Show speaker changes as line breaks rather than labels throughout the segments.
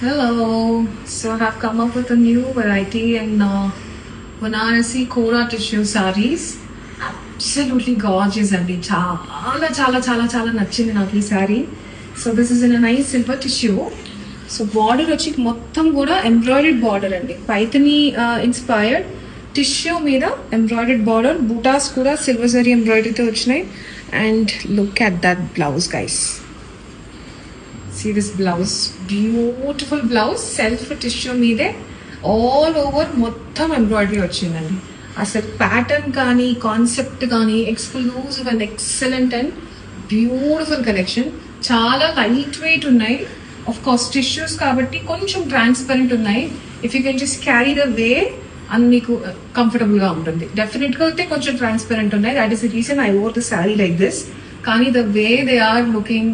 Hello. So I have come up with a new variety in Banarasi Kora tissue sarees. Absolutely gorgeous అండి. చాలా చాలా చాలా చాలా నచ్చింది నాకు ఈ sorry. So this is in a nice silver tissue. So border వచ్చి మొత్తం కూడా ఎంబ్రాయిడరీ బార్డర్ అండి. పైథనీ ఇన్స్పైర్డ్ టిష్యూ మీద ఎంబ్రాయిడరీ బార్డర్, బూటాస్ కూడా సిల్వర్ జరీ ఎంబ్రాయిడరీతో వచ్చినాయి. And look at that blouse guys. See this blouse, beautiful blouse, self tissue మీదే all over మొత్తం embroidery వచ్చిందండి. అసలు ప్యాటర్న్ కానీ కాన్సెప్ట్ కానీ exclusive and excellent and beautiful collection. చాలా లైట్ వెయిట్ ఉన్నాయి. ఆఫ్ కోర్స్ టిష్యూస్ కాబట్టి కొంచెం ట్రాన్స్పరెంట్ ఉన్నాయి. If you can just carry the way అని మీకు కంఫర్టబుల్ గా ఉంటుంది. డెఫినెట్ గా అయితే కొంచెం ట్రాన్స్పరెంట్ ఉన్నాయి. That is the reason I wore the sari like this. కానీ the way they are looking,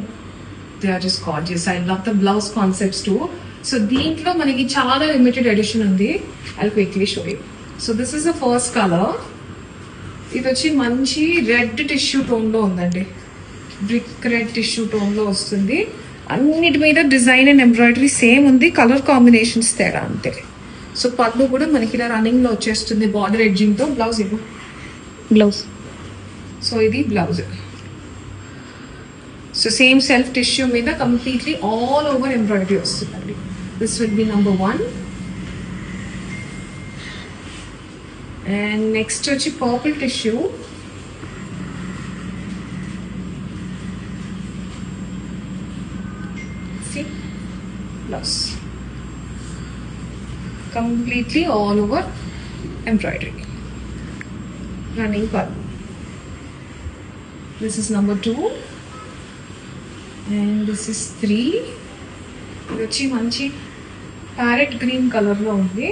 they are just gorgeous. I love the blouse concepts too. So దీంట్లో మనకి చాలా లిమిటెడ్ ఎడిషన్ ఉంది. I'll quickly show you. So this is the first color. ఇది వచ్చి మంచి red tissue tone లో ఉందండి. Brick red tissue tone లో వస్తుంది. అన్నిటి మీద డిజైన్ అండ్ ఎంబ్రాయిడరీ సేమ్ ఉంది, కలర్ కాంబినేషన్స్ తేడా అంతే. సో పళ్ళు కూడా మనకి ఇలా రన్నింగ్ లో వచ్చేస్తుంది బార్డర్ ఎడ్జింగ్ తో. బ్లౌజ్ ఇవ్వు. బ్లౌజ్. సో ఇది blouse. So same self tissue మీద completely all over embroidery వస్తుందండి. This will be number 1. And next వచ్చి purple tissue. See? Blouse. Completely all over embroidery. Running part. This is number 2. And this is 3. ఇది వచ్చి మంచి parrot green కలర్లో ఉంది.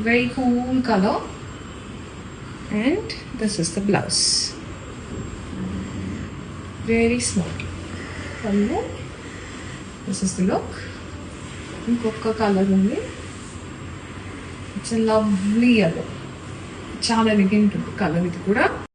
Very cool colour. And this is the blouse. Very smart colour. This is the look. ఇంకొక colour ఉంది. It's lovely yellow. చాలా elegant ఉంది colour ఇది కూడా.